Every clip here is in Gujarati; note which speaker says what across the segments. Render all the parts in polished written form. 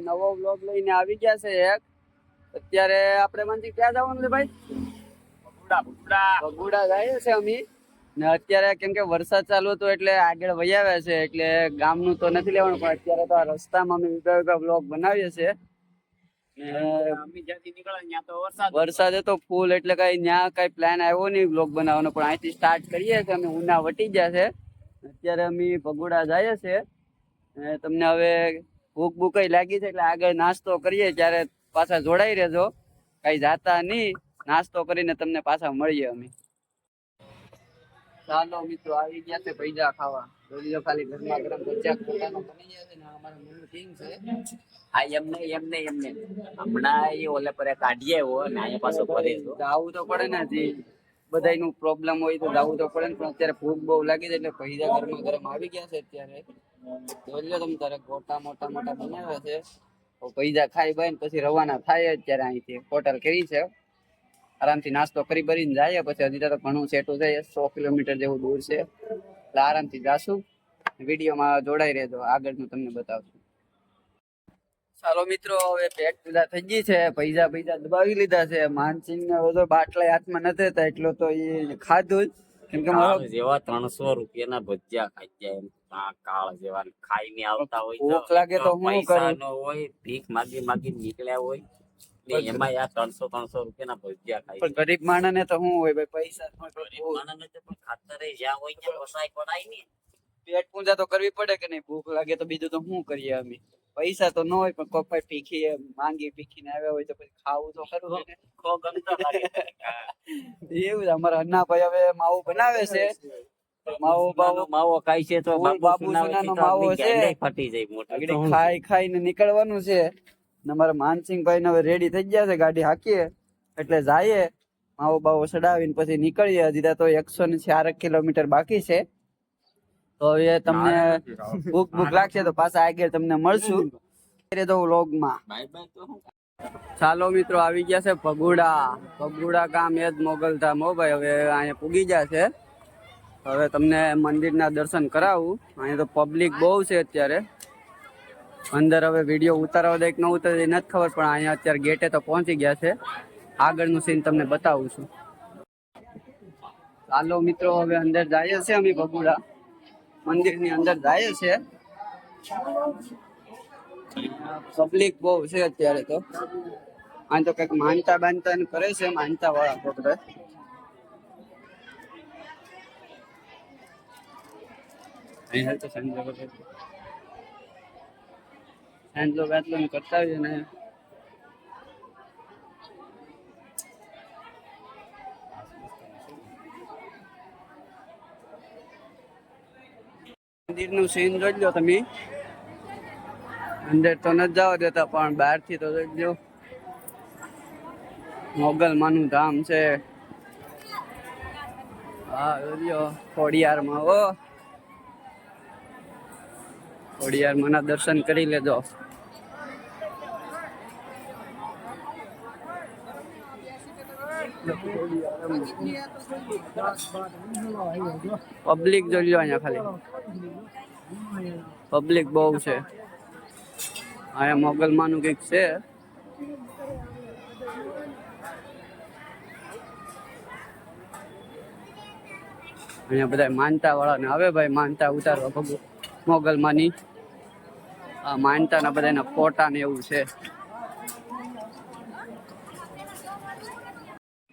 Speaker 1: નવો વ્લોગ લઈને આવી ગયા છે એક. અત્યારે આપણે માનથી ક્યાં જવાનું છે ભાઈ? બગુડા જાય છે અમે. ને અત્યારે કેમ કે વરસાદ ચાલુ હતો એટલે આગળ વહી આવ્યા છે, એટલે ગામનું તો નથી લેવાનું, પણ અત્યારે તો આ રસ્તામાં અમે વિગા વ્લોગ બનાવીએ છીએ. વરસાદ હતો ફૂલ, એટલે કઈ ત્યાં કઈ પ્લાન આવ્યો નહીં વ્લોગ બનાવવાનો, પણ અહીંથી સ્ટાર્ટ કરીએ છીએ અમે. ઉના વટી ગયા છે. અત્યારે અમે ભગોડા જઈએ છીએ. તમને હવે ભૂખ ભૂખ લાગી છે એટલે આગળ નાસ્તો કરીએ, ત્યારે પાછા જોડાઈ રહેજો. કઈ જાતા નહીં, નાસ્તો કરીને તમને પાછા મળીએ અમે. ચાલો મિત્રો, આવી ગયા છે પૈઝા ખાવા. જોઈ ખાલી ગરમા ગરમ ભજીયા પોતાનો બની ગયા છે ને અમારા મૂળ કિંગ છે.
Speaker 2: હા એમને હમણાં એ ઓલે પર કાઢીએ આવ્યો ને અહીંયા પાછો ફરે
Speaker 1: આવું તો પડે ને, જી બધાયનું પ્રોબ્લેમ હોય તો જવું તો પડે ને. પણ અત્યારે ભૂખ બહુ લાગી છે એટલે પૈઝા ગરમા ગરમ આવી ગયા છે. અત્યારે જોઈ લો તમે, તારે મોટા બનાવ્યા છે. પૈઝા ખાઈ બાઈ ને પછી રવાના થાય. અત્યારે અહીંથી હોટલ કરી છે, આરામથી નાસ્તો કરી ભરીને જાય. પછી હજી તો ઘણું સેટું છે, 100 કિલોમીટર જેવું દૂર છે, એટલે આરામથી જાશું. વિડીયોમાં જોડાઈ રહેજો, આગળનું તમને બતાવશું. ચાલો મિત્રો, હવે પેટ પૂજા થઈ ગઈ છે. પૈઝા દબાવી લીધા છે. માનસિંહ ને બધો બાટલા હાથમાં નથી હતા, એટલો તો એ ખાધું જ. કેમ કે મારો
Speaker 2: જેવા 300 રૂપિયાના ભજીયા ખાઈ જાય કાળ જેવા ખાઈને આવતા હોય,
Speaker 1: ભૂખ લાગે તો હું કરું,
Speaker 2: હોય ભીખ માગી નીકળ્યા હોય એમાં યાર 300 રૂપિયાના ભજીયા ખાઈ.
Speaker 1: પણ ગરીબ માણસ ને તો શું હોય ભાઈ, પૈસા
Speaker 2: પણ ખાતરે જ્યાં હોય ત્યાં વસાય પડાય ને.
Speaker 1: પેટ પૂજા તો કરવી પડે કે નહીં? ભૂખ લાગે તો બીજું તો શું કરીએ અમે? પૈસા તો ન હોય, પણ કોઈ ભાઈ પીખીને આવ્યા હોય તો પછી ખાવું તો ખરું ને. એવું અમારા અન્નાભાઈ હવે માવો બનાવે છે.
Speaker 2: માવો ખાય છે તો
Speaker 1: બાબુ સોનાનો માવો છે,
Speaker 2: ફટી જાય મોટો.
Speaker 1: ખાઈને નીકળવાનું છે. અમારા માનસિંહભાઈ ને હવે રેડી થઈ ગયા છે, ગાડી હાકીએ એટલે જઈએ. માવો બાવો ચડાવીને પછી નીકળીએ. હજી તો 104 કિલોમીટર બાકી છે. તો હવે તમને ભૂખ લાગશે તો પાછા આગળ તમને મળશું વ્લોગમાં. ચાલો મિત્રો, આવી ગયા છે ભગુડા ગામ, એ જ મોગલધામ હો ભાઈ. હવે અહીંયા પૂગી ગયા છે. હવે તમને મંદિરના દર્શન કરાવું. અહીંયા તો પબ્લિક બહુ છે અત્યારે. અંદર હવે વિડીયો ઉતારવા દે કે ન ઉતારે નથી ખબર, પણ અહીંયા અત્યારે ગેટે તો પહોંચી ગયા છે. આગળનું સીન તમને બતાવું છું. ચાલો મિત્રો, હવે અંદર જઈએ છીએ અમે. ભગુડા મંદિરની અંદર જાય છે. પબ્લિક બહુ છે અત્યારે તો. આ તો કઈક માનતા બાંધતા કરે છે, માનતા વાળા છોકરા. કરતા હોય ને. મંદિર નું સીન જોઈ લો તમે. અંદર તો નથી જવા દેતા, પણ બહાર થી તો જોઈ લો. મોગલમાનું ધામ છે. હા જોઈ લો, ખોડિયારમાં. ખોડિયારમાં ના દર્શન કરી લેજો. પબ્લિક જોઈ લો અહીંયા, ખાલી પબ્લિક બહુ છે. અહીંયા મોગલમાનું કઈક છે. અહીંયા બધા માનતા વાળા ને હવે ભાઈ માનતા ઉતારવા ભગવાન મોગલમાની. માનતા ના બધા ફોટા ને એવું છે.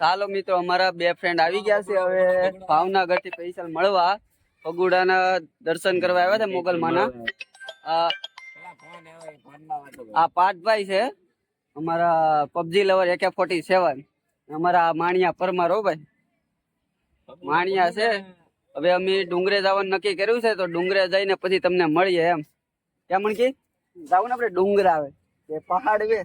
Speaker 1: ચાલો મિત્રો, અમારા બે ફ્રેન્ડ આવી ગયા છે. હવે ભાવનગર થી પૈસા મળવા ભગુડાના દર્શન કરવા આવ્યા હતા મોગલમાના. આ પાઠભાઈ છે અમારા પબજી લવર AK-47. અમારા માણિયા પરમાર. હો ભાઈ, માણિયા છે. હવે અમે ડુંગરે જવાનું નક્કી કર્યું છે, તો ડુંગરે જઈને પછી તમને મળીએ. એમ કેમ કે જાવ ને આપણે ડુંગર આવે એ પહાડ વે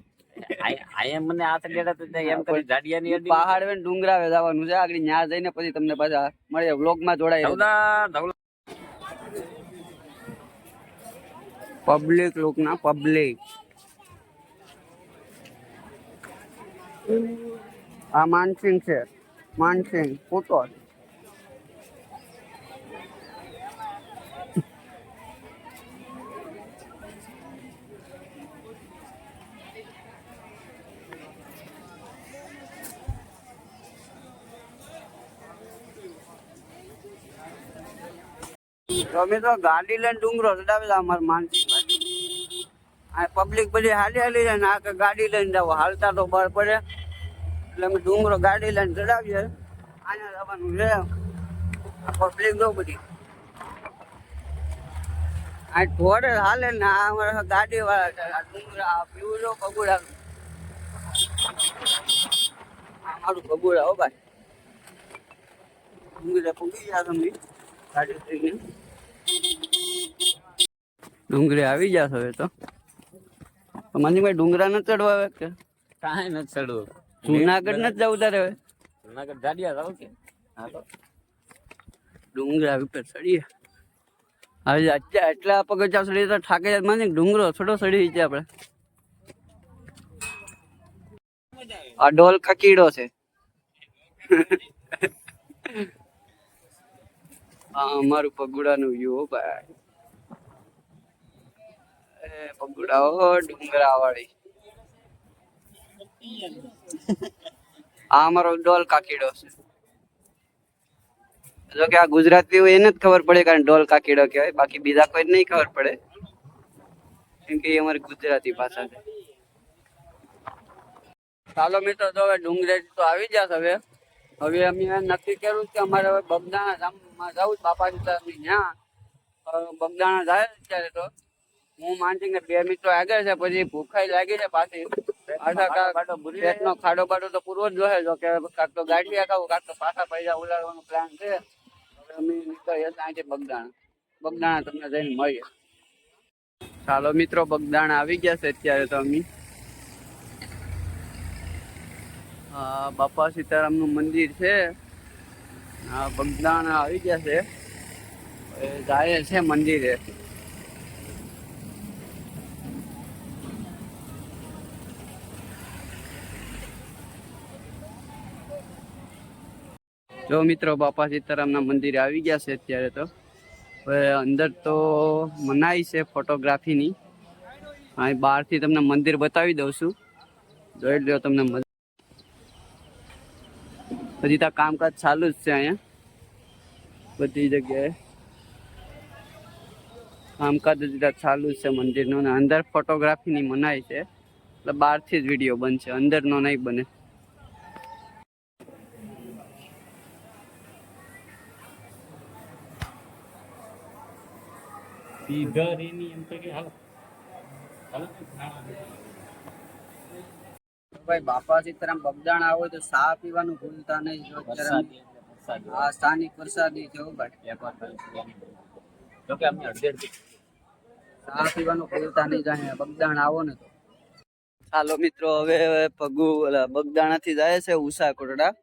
Speaker 2: મને હાથ ગેડા એમ કરી જાડિયાની
Speaker 1: પહાડ વે ડુંગરાવે જવાનું છે. આગળ ન્યા જઈને પછી તમને પાછા મળીએ. વ્લોગમાં જોડાય. પબ્લિક લોક ના પબ્લિક. આ માનસિંહ છે, માનસિંહ ફોટો. તો અમે તો ગાડી લઈને ડુંગરો ચડાવે અમારે માનસિંહભાઈ. આ પબ્લિક બધી હાલી જાય ને આ ગાડી લઈને જાવ, હાલતા તો બહાર પડે એટલે અમે ડુંગરો ગાડી લઈને ચડાવીએ. અહીંયા જવાનું છે. આ પબ્લિક જો બધી આ ઘોડે હાલે ને આ અમારા ગાડી વાળા છે. આ ડુંગરા આ પીવું જો પગુડા, આ મારું પગુડા હો ભાઈ. ડુંગરે પૂગી ગયા તમે ગાડી થઈને, ડુંગરે આવી ગયા હવે તો. માનસિંહભાઈ ડુંગરા નથી ચડવા આવે કે
Speaker 2: કાંઈ નથી ચડવું.
Speaker 1: જુનાગઢ નથી જવું તારે હવે?
Speaker 2: જુનાગઢ જાડિયા જાવ કે? હા તો
Speaker 1: ડુંગરા ઉપર ચડીએ. હવે એટલા પગથિયા ચડીએ તો થાકે જાય. માની ડુંગરો થોડો ચડી છે આપણે. આ ડોલ કકીડો છે. હા અમારું પગુડાનું વ્યૂ હો ભાઈ. પગુડા હો ડુંગરા વાળી. આ અમારો ડોલ કાકીડો છે. જો કે આ ગુજરાતી હોય એને જ ખબર પડે કારણ ડોલ કાકીડો કહેવાય, બાકી બીજા કોઈ નહીં ખબર પડે કેમ કે એ અમારી ગુજરાતી ભાષા છે. ચાલો મિત્રો તો હવે ડુંગરે તો આવી ગયા હવે. હવે અમે નક્કી કર્યું કે અમારે હવે બગદાણા ગામમાં જવું બાપાજી ત્યાં. બગદાણા જાય અત્યારે તો હું માનસિંહ ને 2 મિત્રો આગળ છે, પછી ભૂખાઈ લાગી છે પાછી. પેટનો ખાડો બાડો તો પૂરો જ જોશે. જો કે કાંક તો ગાડી આખાવું, કાંક તો પાછા પૈસા ઉલાડવાનો પ્લાન છે. હવે અમે નીકળીએ ત્યાંથી બગદાણા તમને જઈને મળીએ. ચાલો મિત્રો બગદાણા આવી ગયા છે અત્યારે તો અમે. બાપા સીતારામનું મંદિર છે. બગદાણા આવી ગયા છે. જાય છે મંદિરે. જો મિત્રો બાપા સીતારામના મંદિરે આવી ગયા છે અત્યારે તો. હવે અંદર તો મનાઈ છે ફોટોગ્રાફીની. અહીં બહારથી તમને મંદિર બતાવી દઉં છું, જોઈ લો તમને. હજી તો કામકાજ ચાલુ જ છે અહીંયા બધી જગ્યાએ. કામકાજ હજી તો ચાલુ જ છે મંદિરનું. ને અંદર ફોટોગ્રાફીની મનાઈ છે એટલે બહારથી જ વિડીયો બનશે, અંદરનો નહીં બને. ભાઈ બાપા સીતારામ બગદાણા આવો તો ચા પીવાનું ભૂલતા નહીં. આ સ્થાનિક વરસાદી છે ભાઈ. ચા પીવાનું ભૂલતા નહીં જાય બગદાણા આવો ને તો. ચાલો મિત્રો હવે બગદાણા થી જાય છે ઉષાકોટડા.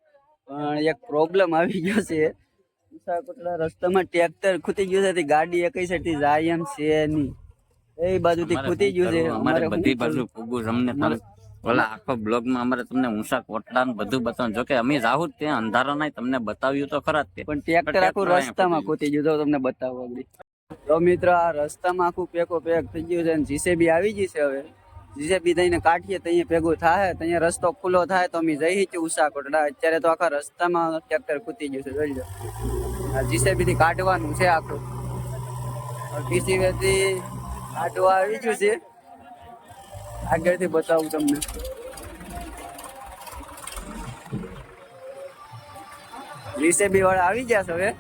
Speaker 1: પણ એક પ્રોબ્લેમ આવી ગયો છે. ઉષાકોટડા રસ્તામાં ટ્રેક્ટર ખૂટી ગયું છે. ગાડી એક સાઈડ થી જાય એમ છે નહીં. એ બાજુથી ખૂટી ગયું છે.
Speaker 2: અમારે બધી બાજુ પૂગું તમને ઓલા આખો બ્લોગ માં અમારે તમને ઉષાકોટડા ને બધું બતાવવાનું. જો કે અમે જાહુ જ ત્યાં અંધારા નહીં તમને બતાવ્યું તો ખરા જ.
Speaker 1: પણ ટ્રેક્ટર આખું રસ્તામાં ખૂટી ગયું તો તમને બતાવવા આગળ. તો મિત્રો આ રસ્તામાં આખું પેકો પેક થઈ ગયું છે. જીસીબી આવી ગઈ છે. હવે જીસીબી થઈને કાઢીએ તો અહીંયા ભેગું થાય, તો અહીંયા રસ્તો ખુલ્લો થાય તો અમે જઈ છીએ ઉષાકોટડા. અત્યારે તો આખા રસ્તામાં ટ્રેક્ટર ખૂટી ગયું છે. જોઈ લો આ જીસીબી થી કાઢવાનું છે આખું. જીસીબી થી કાઢવા આવી ગયું છે. આગળથી બતાવું તમને. જીસીબી વાળા આવી ગયા છે. હવે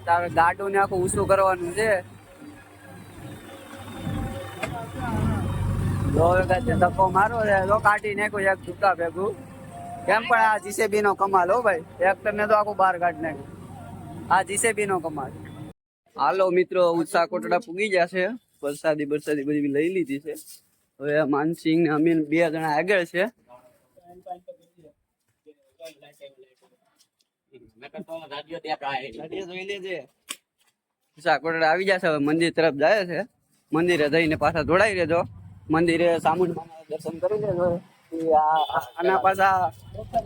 Speaker 1: તારે ગાડું ને આખું ઊંચું કરવાનું છે. ધક્કો મારો છે તો કાઢી નાખ્યું એક ટૂંકા ભેગું. કેમ પણ આ જીસીબી નો કમાલ હો ભાઈ. ટ્રેક્ટર ને તો આખું બહાર કાઢી નાખ્યું. આ જીસીબી નો કમાલ. હાલો મિત્રો ઉષાકોટડા પૂગી ગયા છે. વરસાદી બધી લઈ લીધી છે. હવે માનસિંહ ને અમે 2 જણા આગળ છે. ઉષાકોટડા આવી જશે. હવે મંદિર તરફ જાય છે. મંદિરે જઈને પાછા જોડાઈ રહેજો. મંદિરે સામુંડમાના દર્શન કરી લેજો. આના પાછા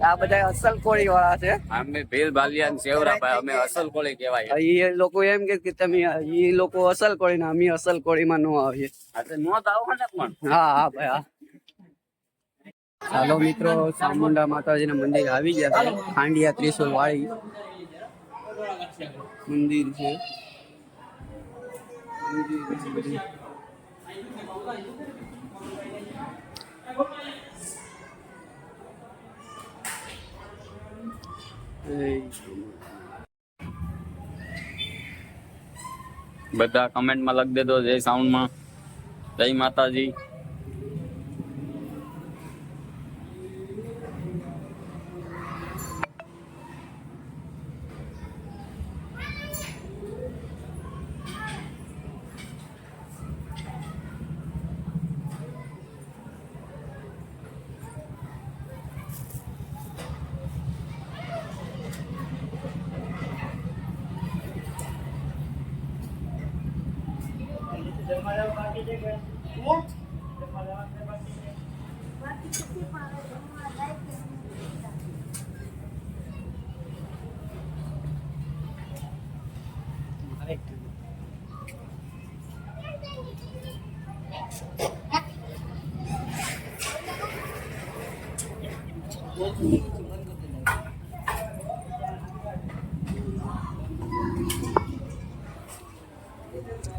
Speaker 1: આ બધા અસલ કોળી વાળા છે.
Speaker 2: અમે ભીલ બાલિયા સેવરા ભાઈ, અમે અસલ કોળી કહેવાય.
Speaker 1: એ લોકો એમ કે તમે એ લોકો અસલ કોળી ને અમે અસલ કોળીમાં નો આવીએ.
Speaker 2: નો તો આવો ને પણ.
Speaker 1: હા હા ભાઈ હા. ચાલો મિત્રો ચામુંડા માતાજીના મંદિર આવી ગયા છે. ખાંડિયા ત્રિશુલ વાળી મંદિર છે. બીજી બધી
Speaker 2: બધા કમેન્ટમાં લખી દેજો જય સાઉન્ડમાં, જય માતાજી.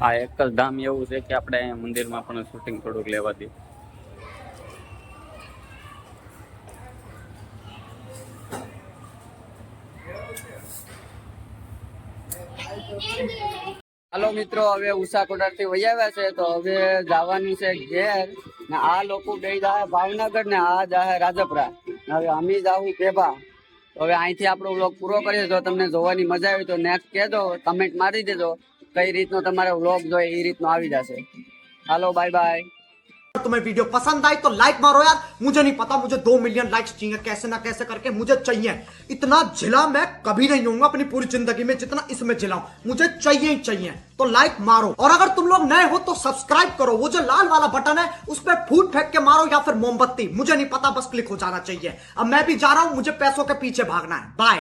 Speaker 2: આ એક જ ધામ એવું છે કે આપણે અહીંયા મંદિરમાં પણ શૂટિંગ થોડુંક લેવા દઈએ.
Speaker 1: હાલો મિત્રો, હવે ઉષાકોટર થી વહી આવ્યા છે તો હવે જવાનું છે ઘેર ને આ લોકો બે જાય ભાવનગર ને આ જાય રાજપરા. હવે અમે જાવું કેભા. હવે અહીંથી આપણો વ્લોગ પૂરો કરીએ. જો તમને જોવાની મજા આવી તો નેક્સ્ટ કહેજો, કમેન્ટ મારી દેજો કઈ રીતનો તમારે વ્લોગ જોઈએ એ રીતનો આવી જશે. હાલો બાય બાય.
Speaker 3: तुम्हें वीडियो पसंद आई तो लाइक मारो यार, मुझे नहीं पता, मुझे 2 मिलियन लाइक्स चाहिए, कैसे ना कैसे करके मुझे चाहिए. इतना जिला मैं कभी नहीं होऊंगा अपनी पूरी जिंदगी में जितना इसमें जिला हूं, मुझे चाहिए ही चाहिए. तो लाइक मारो, और अगर तुम लोग नए हो तो सब्सक्राइब करो. वो जो लाल वाला बटन है उस पर फूट फेंक के मारो या फिर मोमबत्ती, मुझे नहीं पता, बस क्लिक हो जाना चाहिए. अब मैं भी जा रहा हूं, मुझे पैसों के पीछे भागना है. बाय.